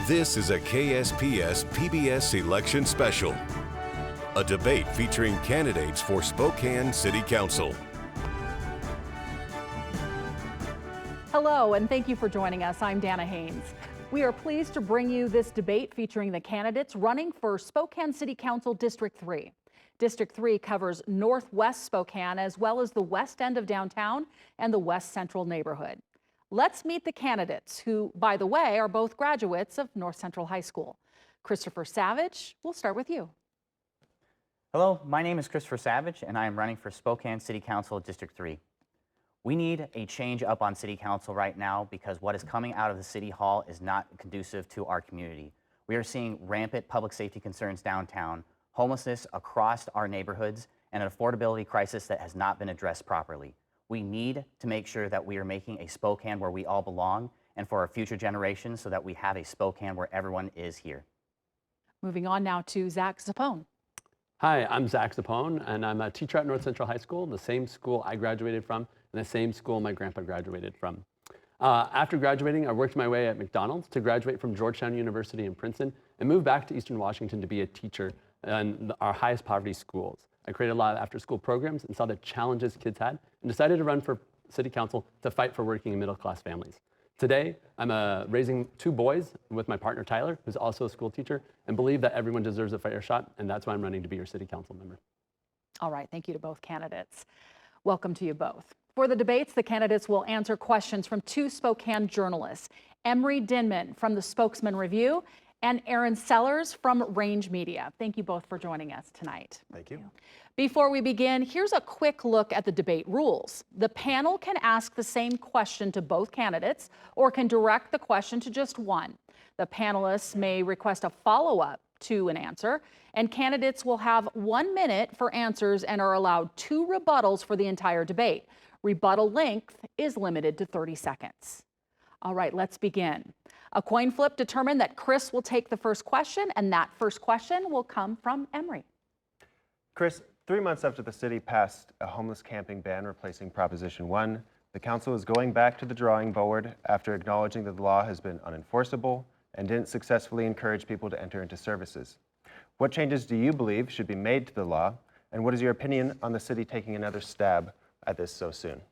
This is a KSPS PBS election special, a debate featuring candidates for Spokane City Council. Hello, and thank you for joining us. I'm Dana Haynes. We are pleased to bring you this debate featuring the candidates running for Spokane City Council District 3. District 3 covers northwest Spokane as well as the west end of downtown and the west central neighborhood. Let's meet the candidates who, by the way, are both graduates of North Central High School. Christopher Savage, we'll start with you. Hello, my name is Christopher Savage, and I am running for Spokane City Council District 3. We need a change up on City Council right now because what is coming out of the City Hall is not conducive to our community. We are seeing rampant public safety concerns downtown, homelessness across our neighborhoods, and an affordability crisis that has not been addressed properly. We need to make sure that we are making a Spokane where we all belong and for our future generations so that we have a Spokane where everyone is here. Moving on now to Zack Zappone. Hi, I'm Zack Zappone, and I'm a teacher at North Central High School, the same school I graduated from and the same school my grandpa graduated from. After graduating, I worked my way at McDonald's to graduate from Georgetown University in Princeton and moved back to Eastern Washington to be a teacher in our highest poverty schools. I created a lot of after-school programs and saw the challenges kids had and decided to run for City Council to fight for working and middle-class families. Today, I'm raising two boys with my partner Tyler, who's also a school teacher, and believe that everyone deserves a fair shot, and that's why I'm running to be your City Council member. All right, thank you to both candidates. Welcome to you both. For the debates, the candidates will answer questions from two Spokane journalists, Emry Dinman from the Spokesman-Review and Erin Sellers from Range Media. Thank you both for joining us tonight. Thank you. Before we begin, here's a quick look at the debate rules. The panel can ask the same question to both candidates or can direct the question to just one. The panelists may request a follow-up to an answer, and candidates will have 1 minute for answers and are allowed 2 rebuttals for the entire debate. Rebuttal length is limited to 30 seconds. All right, let's begin. A coin flip determined that Chris will take the first question, and that first question will come from Emry. Chris, 3 months after the city passed a homeless camping ban replacing Proposition 1, the council is going back to the drawing board after acknowledging that the law has been unenforceable and didn't successfully encourage people to enter into services. What changes do you believe should be made to the law, and what is your opinion on the city taking another stab at this so soon?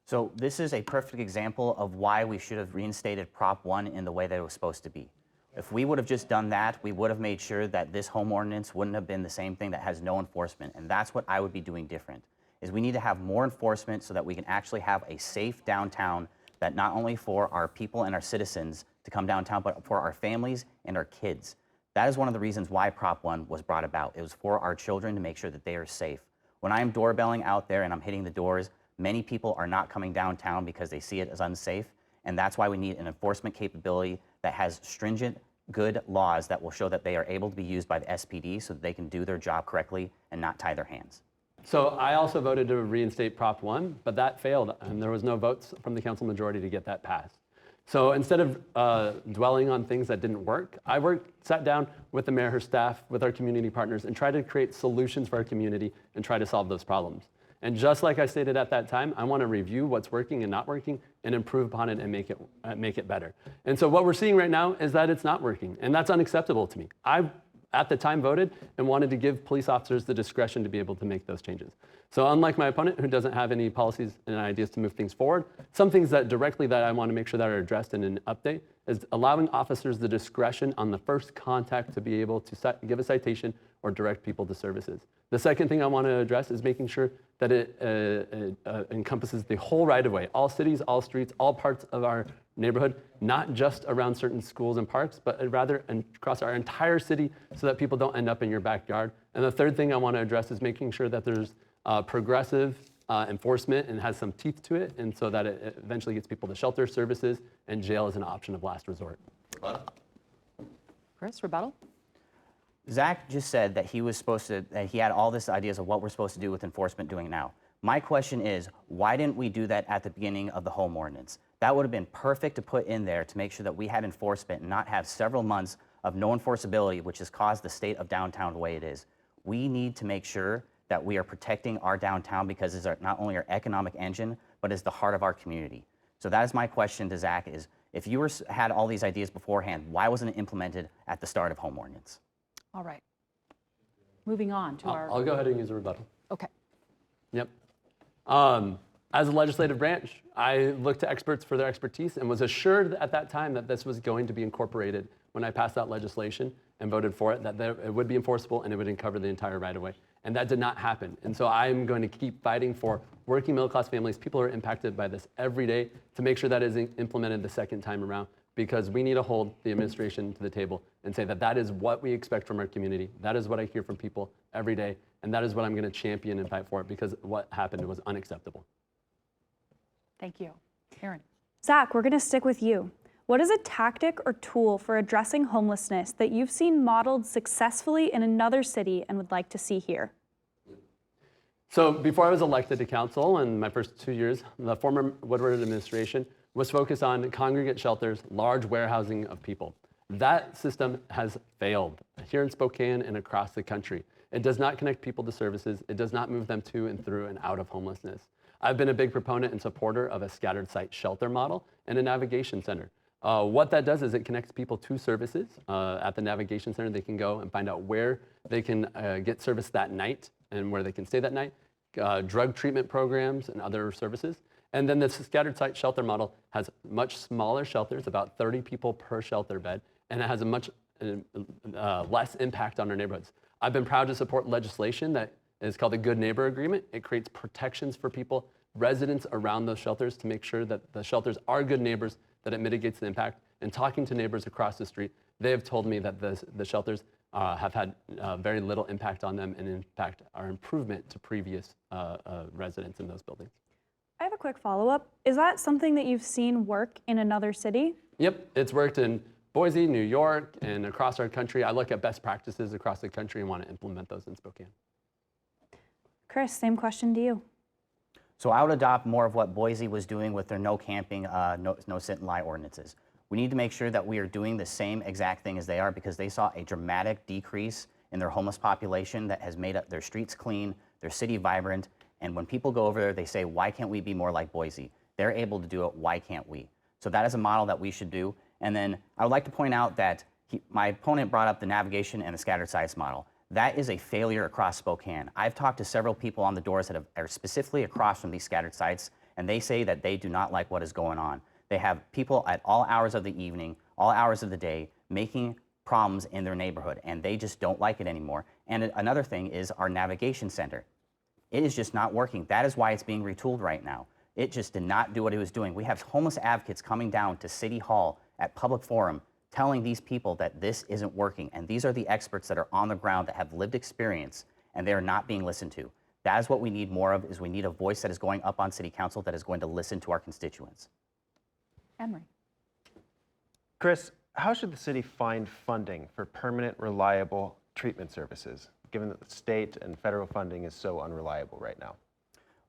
So this is a perfect example of why we should have reinstated Prop 1 in the way that it was supposed to be. If we would have just done that, we would have made sure that this home ordinance wouldn't have been the same thing that has no enforcement, and that's what I would be doing different, is we need to have more enforcement so that we can actually have a safe downtown that not only for our people and our citizens to come downtown, but for our families and our kids. That is one of the reasons why Prop 1 was brought about. It was for our children to make sure that they are safe. When I am doorbelling out there and I'm hitting the doors, many people are not coming downtown because they see it as unsafe, and that's why we need an enforcement capability that has stringent, good laws that will show that they are able to be used by the SPD so that they can do their job correctly and not tie their hands. So I also voted to reinstate Prop 1, but that failed, and there was no votes from the council majority to get that passed. So instead of dwelling on things that didn't work, I sat down with the mayor, her staff, with our community partners, and tried to create solutions for our community and try to solve those problems. And just like I stated at that time, I want to review what's working and not working and improve upon it and make it better. And so what we're seeing right now is that it's not working, and that's unacceptable to me. I, at the time, voted and wanted to give police officers the discretion to be able to make those changes. So unlike my opponent, who doesn't have any policies and ideas to move things forward, some things that I want to make sure that are addressed in an update is allowing officers the discretion on the first contact to be able to give a citation or direct people to services. The second thing I want to address is making sure that it encompasses the whole right-of-way, all cities, all streets, all parts of our neighborhood, not just around certain schools and parks, but rather across our entire city so that people don't end up in your backyard. And the third thing I want to address is making sure that there's progressive enforcement and has some teeth to it, and so that it eventually gets people to shelter services and jail as an option of last resort. Chris, rebuttal? Zach just said that that he had all these ideas of what we're supposed to do with enforcement doing now. My question is, why didn't we do that at the beginning of the home ordinance? That would have been perfect to put in there to make sure that we had enforcement and not have several months of no enforceability, which has caused the state of downtown the way it is. We need to make sure that we are protecting our downtown because it's not only our economic engine, but it's the heart of our community. So that is my question to Zach is, If you had all these ideas beforehand, why wasn't it implemented at the start of home ordinance? All right. Moving on to our. I'll go ahead and use a rebuttal. Okay. Yep. As a legislative branch, I looked to experts for their expertise and was assured at that time that this was going to be incorporated when I passed out legislation and voted for it, that it would be enforceable and it would cover the entire right-of-way. And that did not happen. And so I'm going to keep fighting for working middle-class families, people who are impacted by this every day, to make sure that is implemented the second time around, because we need to hold the administration to the table and say that that is what we expect from our community. That is what I hear from people every day. And that is what I'm going to champion and fight for, because what happened was unacceptable. Thank you. Erin. Zack, we're going to stick with you. What is a tactic or tool for addressing homelessness that you've seen modeled successfully in another city and would like to see here? So before I was elected to council in my first 2 years, the former Woodward administration was focused on congregate shelters, large warehousing of people. That system has failed here in Spokane and across the country. It does not connect people to services. It does not move them to and through and out of homelessness. I've been a big proponent and supporter of a scattered site shelter model and a navigation center. What that does is it connects people to services. At the navigation center, they can go and find out where they can get service that night and where they can stay that night, drug treatment programs and other services. And then this scattered site shelter model has much smaller shelters, about 30 people per shelter bed, and it has a much less impact on our neighborhoods. I've been proud to support legislation that is called the Good Neighbor Agreement. It creates protections for people, residents around those shelters, to make sure that the shelters are good neighbors, that it mitigates the impact. And talking to neighbors across the street, they have told me that the shelters have had very little impact on them, and in fact are improvement to previous residents in those buildings. I have a quick follow-up. Is that something that you've seen work in another city? Yep, it's worked in Boise, New York, and across our country. I look at best practices across the country and want to implement those in Spokane. Chris, same question to you. So I would adopt more of what Boise was doing with their no camping, no sit and lie ordinances. We need to make sure that we are doing the same exact thing as they are, because they saw a dramatic decrease in their homeless population that has made their streets clean, their city vibrant, and when people go over there, they say, why can't we be more like Boise? They're able to do it, why can't we? So that is a model that we should do. And then I would like to point out that my opponent brought up the navigation and the scattered sites model. That is a failure across Spokane. I've talked to several people on the doors that are specifically across from these scattered sites, and they say that they do not like what is going on. They have people at all hours of the evening, all hours of the day, making problems in their neighborhood, and they just don't like it anymore. And another thing is our navigation center. It is just not working. That is why it's being retooled right now. It just did not do what it was doing. We have homeless advocates coming down to City Hall at Public Forum telling these people that this isn't working. And these are the experts that are on the ground that have lived experience, and they are not being listened to. That is what we need more of, is we need a voice that is going up on City Council that is going to listen to our constituents. Emry. Chris, how should the city find funding for permanent, reliable treatment services, given that the state and federal funding is so unreliable right now?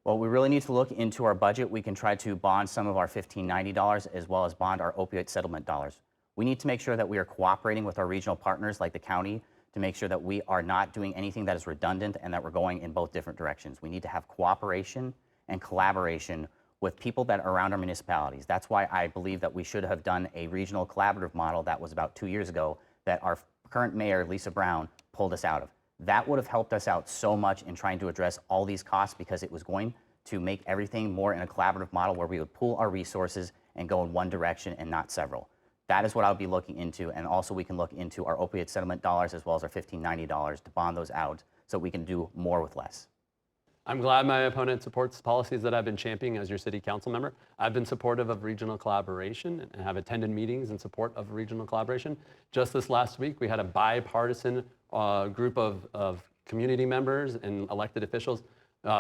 Well, we really need to look into our budget. We can try to bond some of our $1590 as well as bond our opioid settlement dollars. We need to make sure that we are cooperating with our regional partners like the county to make sure that we are not doing anything that is redundant and that we're going in both different directions. We need to have cooperation and collaboration with people that are around our municipalities. That's why I believe that we should have done a regional collaborative model that was about 2 years ago that our current mayor, Lisa Brown, pulled us out of. That would have helped us out so much in trying to address all these costs, because it was going to make everything more in a collaborative model where we would pool our resources and go in one direction and not several. That is what I would be looking into, and also we can look into our opioid settlement dollars as well as our $1590 to bond those out so we can do more with less. I'm glad my opponent supports policies that I've been championing as your city council member. I've been supportive of regional collaboration and have attended meetings in support of regional collaboration. Just this last week, we had a bipartisan group of community members and elected officials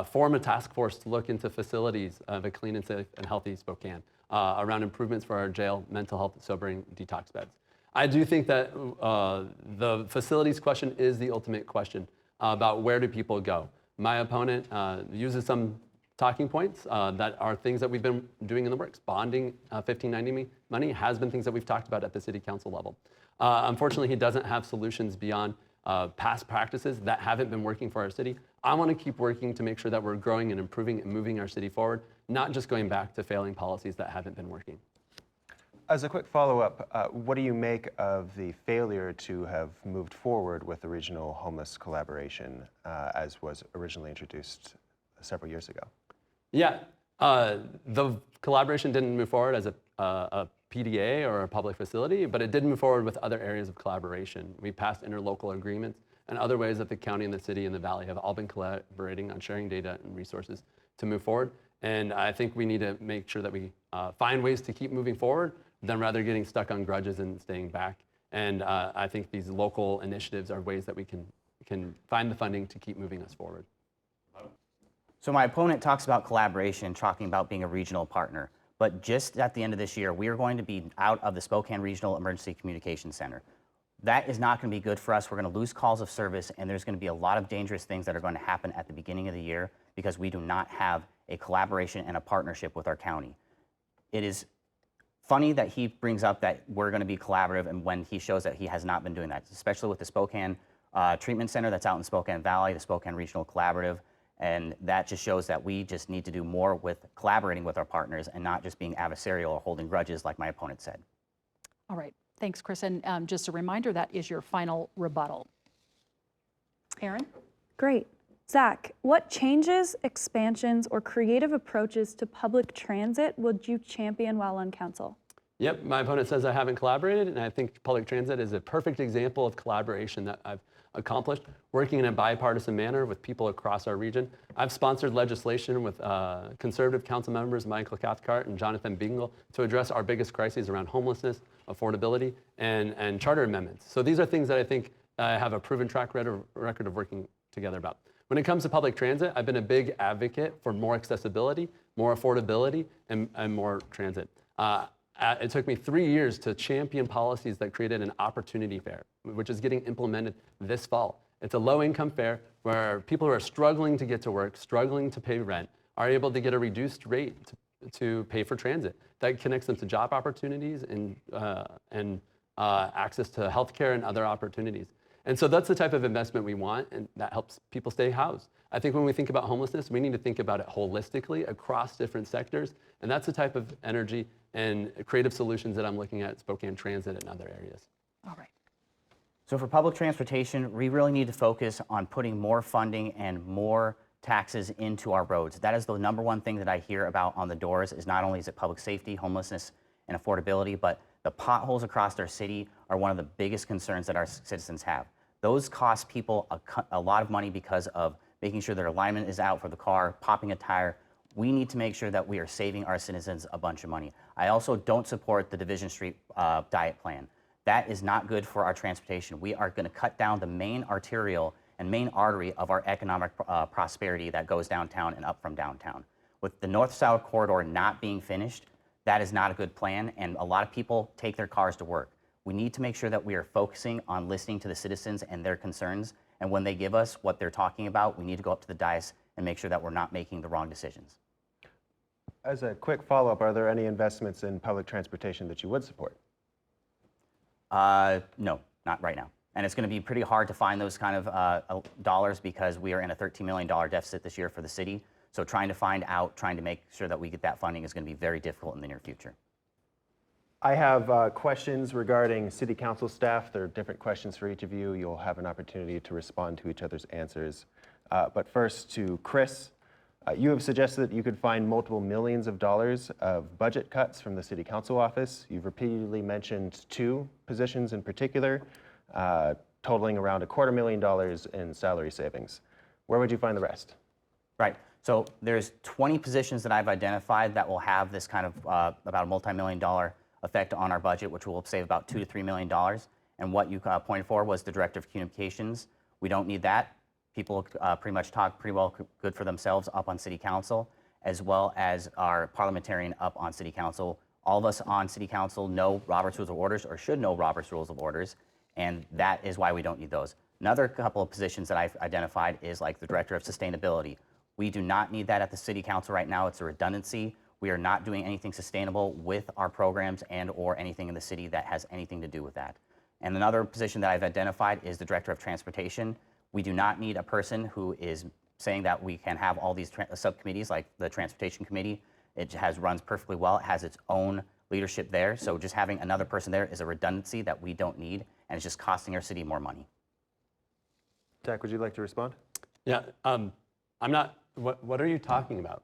form a task force to look into facilities of a clean and safe and healthy Spokane around improvements for our jail, mental health, sobering, detox beds. I do think that the facilities question is the ultimate question about where do people go. My opponent uses some talking points that are things that we've been doing in the works. Bonding 1590 money has been things that we've talked about at the city council level. Unfortunately, he doesn't have solutions beyond past practices that haven't been working for our city. I want to keep working to make sure that we're growing and improving and moving our city forward, not just going back to failing policies that haven't been working. As a quick follow-up, what do you make of the failure to have moved forward with the regional homeless collaboration as was originally introduced several years ago? Yeah, the collaboration didn't move forward as a PDA or a public facility, but it did move forward with other areas of collaboration. We passed interlocal agreements and other ways that the county and the city and the valley have all been collaborating on sharing data and resources to move forward. And I think we need to make sure that we find ways to keep moving forward than rather getting stuck on grudges and staying back. And I think these local initiatives are ways that we can find the funding to keep moving us forward. So my opponent talks about collaboration, talking about being a regional partner. But just at the end of this year, we are going to be out of the Spokane Regional Emergency Communications Center. That is not going to be good for us. We're going to lose calls of service, and there's going to be a lot of dangerous things that are going to happen at the beginning of the year because we do not have a collaboration and a partnership with our county. It is funny that he brings up that we're going to be collaborative and when he shows that he has not been doing that, especially with the Spokane Treatment Center that's out in Spokane Valley, the Spokane Regional Collaborative. And that just shows that we just need to do more with collaborating with our partners and not just being adversarial or holding grudges like my opponent said. All right, thanks, Chris. And just a reminder, that is your final rebuttal. Erin? Great. Zach, what changes, expansions, or creative approaches to public transit would you champion while on council? Yep, my opponent says I haven't collaborated, and I think public transit is a perfect example of collaboration that I've accomplished, working in a bipartisan manner with people across our region. I've sponsored legislation with conservative council members Michael Cathcart and Jonathan Bingle to address our biggest crises around homelessness, affordability, and charter amendments. So these are things that I think have a proven track record of working together about. When it comes to public transit, I've been a big advocate for more accessibility, more affordability, and more transit. It took me 3 years to champion policies that created an opportunity fare, which is getting implemented this fall. It's a low-income fare where people who are struggling to get to work, struggling to pay rent, are able to get a reduced rate to pay for transit. That connects them to job opportunities and access to healthcare and other opportunities. And so that's the type of investment we want, and that helps people stay housed. I think when we think about homelessness, we need to think about it holistically across different sectors, and that's the type of energy and creative solutions that I'm looking at Spokane Transit and other areas. All right. So for public transportation, we really need to focus on putting more funding and more taxes into our roads. That is the number one thing that I hear about on the doors is not only is it public safety, homelessness, and affordability, but the potholes across our city are one of the biggest concerns that our citizens have. Those cost people a lot of money because of making sure their alignment is out for the car, popping a tire. We need to make sure that we are saving our citizens a bunch of money. I also don't support the Division Street diet plan. That is not good for our transportation. We are going to cut down the main arterial and main artery of our economic prosperity that goes downtown and up from downtown. With the north-south corridor not being finished, that is not a good plan, and a lot of people take their cars to work. We need to make sure that we are focusing on listening to the citizens and their concerns, and when they give us what they're talking about, we need to go up to the dais and make sure that we're not making the wrong decisions. As a quick follow-up, are there any investments in public transportation that you would support? No, not right now. And it's going to be pretty hard to find those kind of dollars because we are in a $13 million deficit this year for the city. So trying to make sure that we get that funding is going to be very difficult in the near future. I have questions regarding city council staff. There are different questions for each of you. You'll have an opportunity to respond to each other's answers. But first to Chris, you have suggested that you could find multiple millions of dollars of budget cuts from the city council office. You've repeatedly mentioned 2 positions in particular, totaling around $250,000 in salary savings. Where would you find the rest? Right. So there's 20 positions that I've identified that will have this kind of about a multi-million-dollar effect on our budget, which will save about $2 to $3 million. And what you pointed for was the Director of Communications. We don't need that. People pretty much talk pretty well good for themselves up on City Council, as well as our parliamentarian up on City Council. All of us on City Council know Robert's Rules of Orders, or should know Robert's Rules of Orders, and that is why we don't need those. Another couple of positions that I've identified is like the Director of Sustainability. We do not need that at the City Council right now. It's a redundancy. We are not doing anything sustainable with our programs and or anything in the city that has anything to do with that. And another position that I've identified is the Director of Transportation. We do not need a person who is saying that we can have all these subcommittees like the Transportation Committee. It runs perfectly well. It has its own leadership there. So just having another person there is a redundancy that we don't need, and it's just costing our city more money. Zack, would you like to respond? Yeah, I'm not, what are you talking about?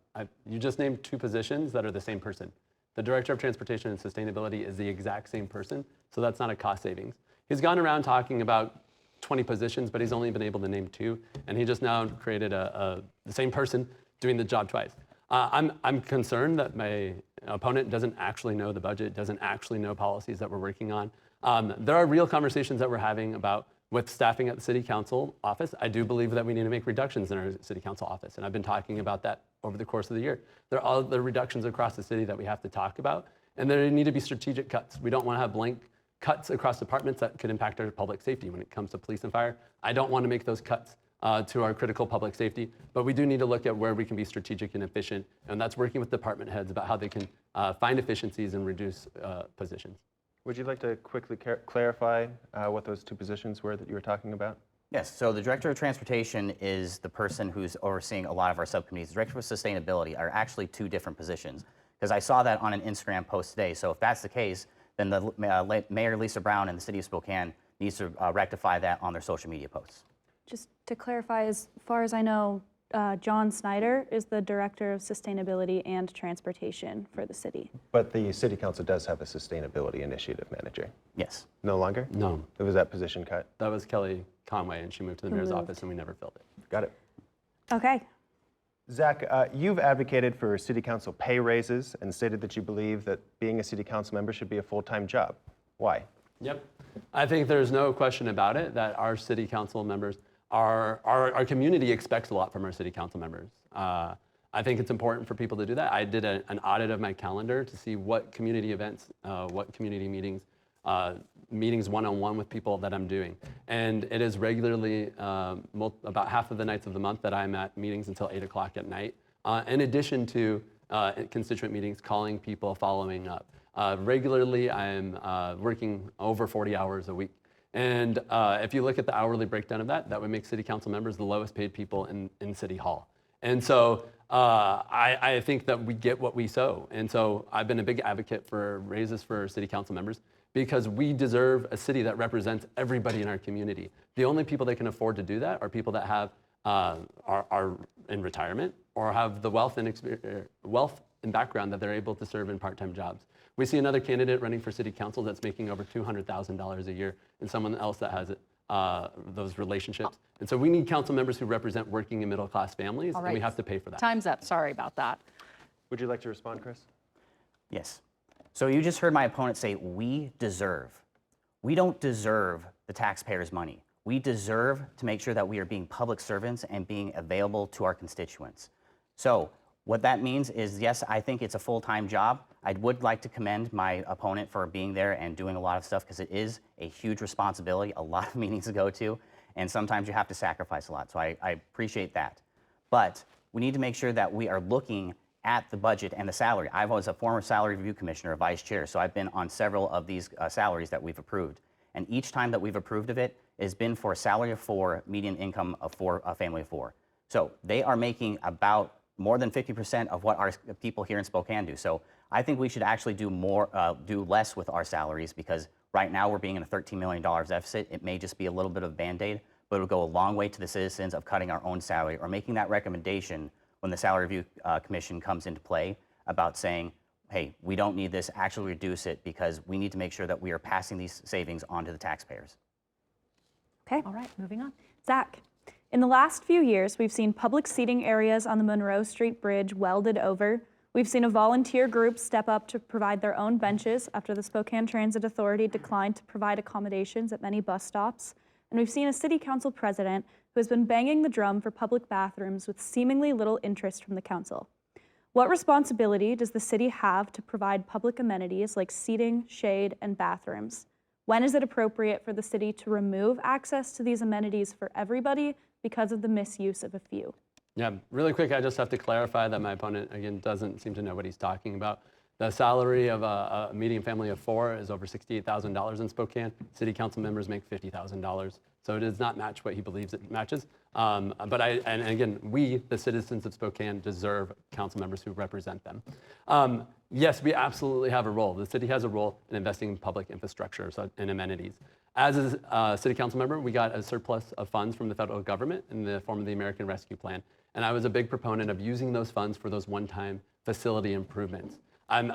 You just named two positions that are the same person. The Director of Transportation and Sustainability is the exact same person, so that's not a cost savings. He's gone around talking about 20 positions, but he's only been able to name 2, and he just now created the same person doing the job twice. I'm concerned that my opponent doesn't actually know the budget, doesn't actually know policies that we're working on. There are real conversations that we're having about with staffing at the City Council office. I do believe that we need to make reductions in our City Council office, and I've been talking about that over the course of the year. There are other reductions across the city that we have to talk about, and there need to be strategic cuts. We don't want to have blank cuts across departments that could impact our public safety. When it comes to police and fire, I don't want to make those cuts to our critical public safety, but we do need to look at where we can be strategic and efficient, and that's working with department heads about how they can find efficiencies and reduce positions. Would you like to quickly clarify what those 2 positions were that you were talking about? Yes, so the Director of Transportation is the person who's overseeing a lot of our subcommittees. The Director of Sustainability are actually 2 different positions, because I saw that on an Instagram post today. So if that's the case, then the Mayor Lisa Brown and the City of Spokane needs to rectify that on their social media posts. Just to clarify, as far as I know, John Snyder is the Director of Sustainability and Transportation for the city. But the City Council does have a Sustainability Initiative Manager. Yes. No longer? No. Was that position cut? That was Kelly Conway, and she moved to the mayor's office, and we never filled it. Got it. Okay. Zack, you've advocated for City Council pay raises and stated that you believe that being a City Council member should be a full-time job. Why? Yep. I think there's no question about it that our City Council members our community expects a lot from our City Council members. I think it's important for people to do that. I did an audit of my calendar to see what community events, what community meetings, meetings one-on-one with people that I'm doing. And it is regularly about half of the nights of the month that I'm at meetings until 8 o'clock at night, in addition to constituent meetings, calling people, following up. Regularly, I'm working over 40 hours a week. And if you look at the hourly breakdown of that, that would make City Council members the lowest paid people in City Hall. And so I think that we get what we sow. And so I've been a big advocate for raises for City Council members because we deserve a city that represents everybody in our community. The only people that can afford to do that are people that have are in retirement or have the wealth and background that they're able to serve in part-time jobs. We see another candidate running for City Council that's making over $200,000 a year, and someone else that has those relationships. And so we need council members who represent working and middle-class families, and we have to pay for that. Time's up. Sorry about that. Would you like to respond, Chris? Yes. So you just heard my opponent say, we deserve. We don't deserve the taxpayers' money. We deserve to make sure that we are being public servants and being available to our constituents. So what that means is, yes, I think it's a full-time job. I would like to commend my opponent for being there and doing a lot of stuff because it is a huge responsibility, a lot of meetings to go to, and sometimes you have to sacrifice a lot. So I appreciate that. But we need to make sure that we are looking at the budget and the salary. I was a former salary review commissioner, a vice chair, so I've been on several of these salaries that we've approved. And each time that we've approved of it has been for a salary of 4, median income of 4, a family of 4. So they are making about more than 50% of what our people here in Spokane do. So I think we should actually do less with our salaries because right now we're being in a $13 million deficit. It may just be a little bit of Band-Aid, but it'll go a long way to the citizens of cutting our own salary or making that recommendation when the Salary Review Commission comes into play about saying, hey, we don't need this, actually reduce it because we need to make sure that we are passing these savings on to the taxpayers. Okay. All right, moving on. Zack, in the last few years, we've seen public seating areas on the Monroe Street Bridge welded over. We've seen a volunteer group step up to provide their own benches after the Spokane Transit Authority declined to provide accommodations at many bus stops. And we've seen a city council president who has been banging the drum for public bathrooms with seemingly little interest from the council. What responsibility does the city have to provide public amenities like seating, shade, and bathrooms? When is it appropriate for the city to remove access to these amenities for everybody because of the misuse of a few? Yeah, really quick, I just have to clarify that my opponent, again, doesn't seem to know what he's talking about. The salary of a median family of 4 is over $68,000 in Spokane. City council members make $50,000. So it does not match what he believes it matches. And again, we, the citizens of Spokane, deserve council members who represent them. Yes, we absolutely have a role. The city has a role in investing in public infrastructure and amenities. As a city council member, we got a surplus of funds from the federal government in the form of the American Rescue Plan. And I was a big proponent of using those funds for those one-time facility improvements. I'm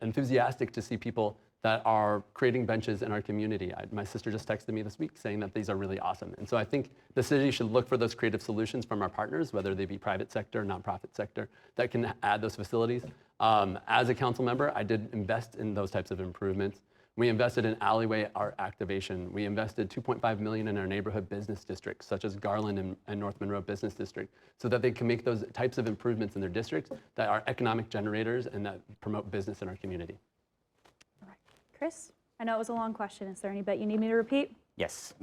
enthusiastic to see people that are creating benches in our community. My sister just texted me this week saying that these are really awesome. And so I think the city should look for those creative solutions from our partners, whether they be private sector, nonprofit sector, that can add those facilities. As a council member, I did invest in those types of improvements. We invested in alleyway art activation. We invested $2.5 million in our neighborhood business districts, such as Garland and North Monroe Business District, so that they can make those types of improvements in their districts that are economic generators and that promote business in our community. All right. Chris, I know it was a long question. Is there any bit you need me to repeat? Yes.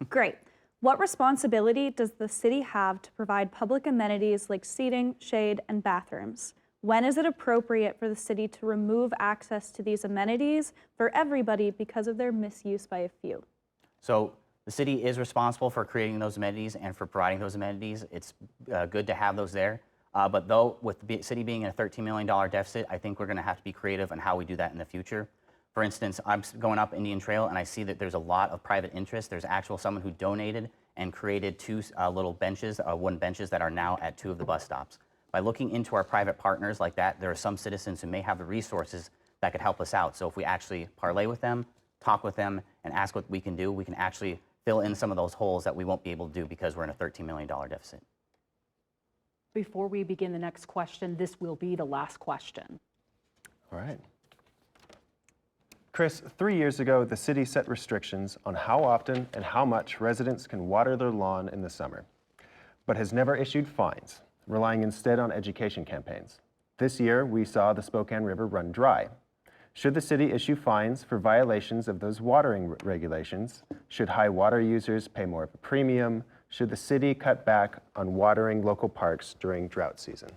Great. What responsibility does the city have to provide public amenities like seating, shade, and bathrooms? When is it appropriate for the city to remove access to these amenities for everybody because of their misuse by a few? So the city is responsible for creating those amenities and for providing those amenities. It's good to have those there. But though with the city being in a $13 million deficit, I think we're going to have to be creative in how we do that in the future. For instance, I'm going up Indian Trail and I see that there's a lot of private interest. There's someone who donated and created 2 little benches, wooden benches that are now at 2 of the bus stops. By looking into our private partners like that, there are some citizens who may have the resources that could help us out. So if we actually parlay with them, talk with them, and ask what we can do, we can actually fill in some of those holes that we won't be able to do because we're in a $13 million deficit. Before we begin the next question, this will be the last question. All right. Chris, 3 years ago, the city set restrictions on how often and how much residents can water their lawn in the summer, but has never issued fines, relying instead on education campaigns. This year, we saw the Spokane River run dry. Should the city issue fines for violations of those watering regulations? Should high water users pay more of a premium? Should the city cut back on watering local parks during drought season?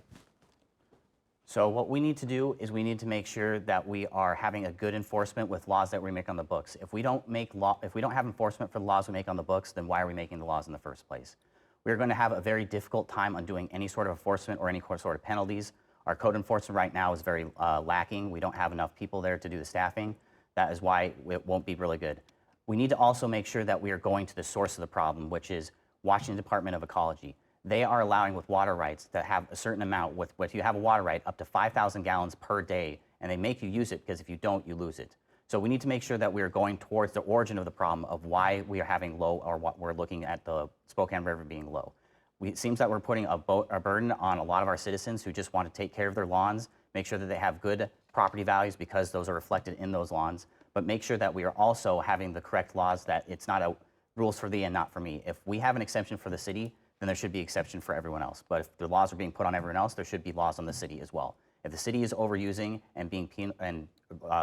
So what we need to do is we need to make sure that we are having a good enforcement with laws that we make on the books. If we don't have enforcement for the laws we make on the books, then why are we making the laws in the first place? We're going to have a very difficult time on doing any sort of enforcement or any sort of penalties. Our code enforcement right now is very lacking. We don't have enough people there to do the staffing. That is why it won't be really good. We need to also make sure that we are going to the source of the problem, which is Washington Department of Ecology. They are allowing with water rights that have a certain amount, if you have a water right, up to 5,000 gallons per day, and they make you use it because if you don't, you lose it. So we need to make sure that we are going towards the origin of the problem of why we are having low, or what we're looking at the Spokane River being low. It seems that we're putting a burden on a lot of our citizens who just want to take care of their lawns, make sure that they have good property values because those are reflected in those lawns, but make sure that we are also having the correct laws, that it's not a rules for thee and not for me. If we have an exception for the city, then there should be exception for everyone else. But if the laws are being put on everyone else, there should be laws on the city as well. If the city is overusing and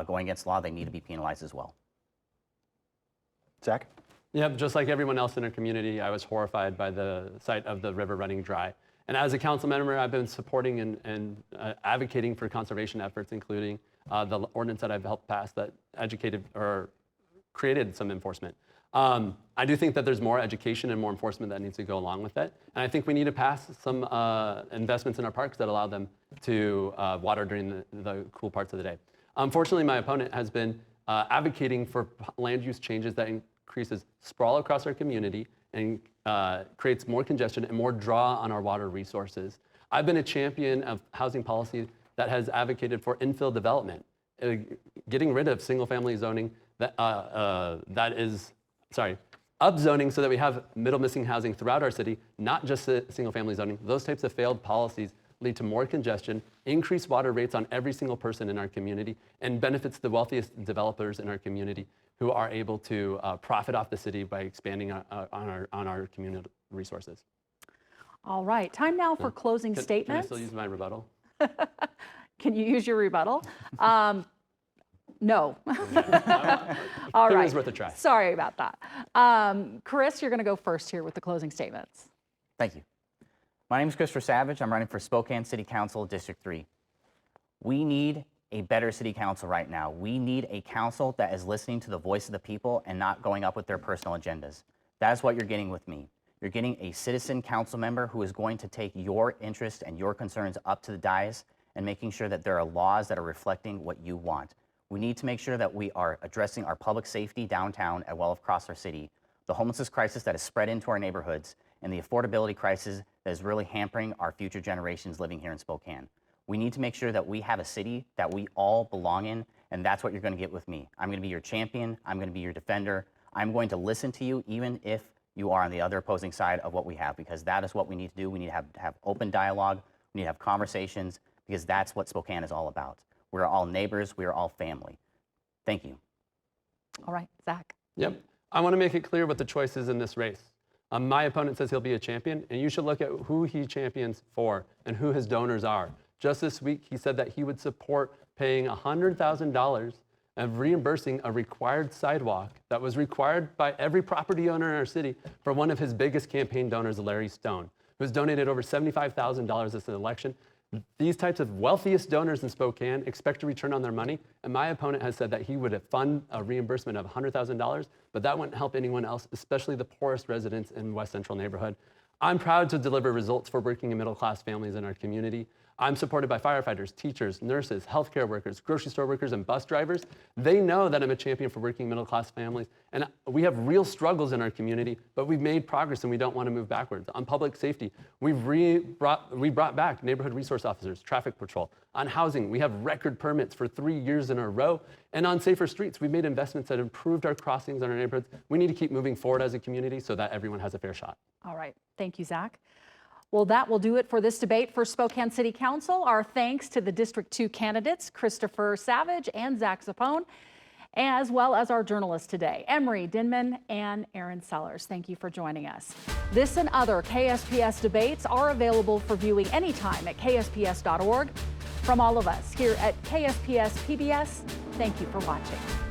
going against law, they need to be penalized as well. Zach? Yeah, just like everyone else in our community, I was horrified by the sight of the river running dry. And as a council member, I've been supporting and advocating for conservation efforts, including the ordinance that I've helped pass that created some enforcement. I do think that there's more education and more enforcement that needs to go along with it. And I think we need to pass some investments in our parks that allow them to water during the cool parts of the day. Unfortunately, my opponent has been advocating for land use changes that increases sprawl across our community and creates more congestion and more draw on our water resources. I've been a champion of housing policy that has advocated for infill development, getting rid of single-family zoning upzoning so that we have middle missing housing throughout our city, not just single-family zoning. Those types of failed policies lead to more congestion, increased water rates on every single person in our community, and benefits the wealthiest developers in our community who are able to profit off the city by expanding on our community resources. All right, time now for closing statements. Can I still use my rebuttal? Can you use your rebuttal? No. All It right. was worth a try. Sorry about that. Chris, you're going to go first here with the closing statements. Thank you. My name is Christopher Savage. I'm running for Spokane City Council, District 3. We need a better city council right now. We need a council that is listening to the voice of the people and not going up with their personal agendas. That's what you're getting with me. You're getting a citizen council member who is going to take your interest and your concerns up to the dais and making sure that there are laws that are reflecting what you want. We need to make sure that we are addressing our public safety downtown as well across our city, the homelessness crisis that has spread into our neighborhoods, and the affordability crisis that is really hampering our future generations living here in Spokane. We need to make sure that we have a city that we all belong in, and that's what you're going to get with me. I'm going to be your champion. I'm going to be your defender. I'm going to listen to you even if you are on the other opposing side of what we have, because that is what we need to do. We need to have open dialogue. We need to have conversations, because that's what Spokane is all about. We're all neighbors. We are all family. Thank you. All right, Zach. Yep. I want to make it clear what the choice is in this race. My opponent says he'll be a champion, and you should look at who he champions for and who his donors are. Just this week, he said that he would support paying $100,000 and reimbursing a required sidewalk that was required by every property owner in our city for one of his biggest campaign donors, Larry Stone, who has donated over $75,000 this election. These types of wealthiest donors in Spokane expect a return on their money, and my opponent has said that he would fund a reimbursement of $100,000, but that wouldn't help anyone else, especially the poorest residents in West Central neighborhood. I'm proud to deliver results for working and middle-class families in our community. I'm supported by firefighters, teachers, nurses, healthcare workers, grocery store workers, and bus drivers. They know that I'm a champion for working middle-class families, and we have real struggles in our community, but we've made progress and we don't want to move backwards. On public safety, we brought back neighborhood resource officers, traffic patrol. On housing, we have record permits for 3 years in a row. And on safer streets, we've made investments that improved our crossings in our neighborhoods. We need to keep moving forward as a community so that everyone has a fair shot. All right. Thank you, Zach. Well, that will do it for this debate for Spokane City Council. Our thanks to the District 2 candidates, Christopher Savage and Zack Zappone, as well as our journalists today, Emry Dinman and Erin Sellers. Thank you for joining us. This and other KSPS debates are available for viewing anytime at ksps.org. From all of us here at KSPS PBS, thank you for watching.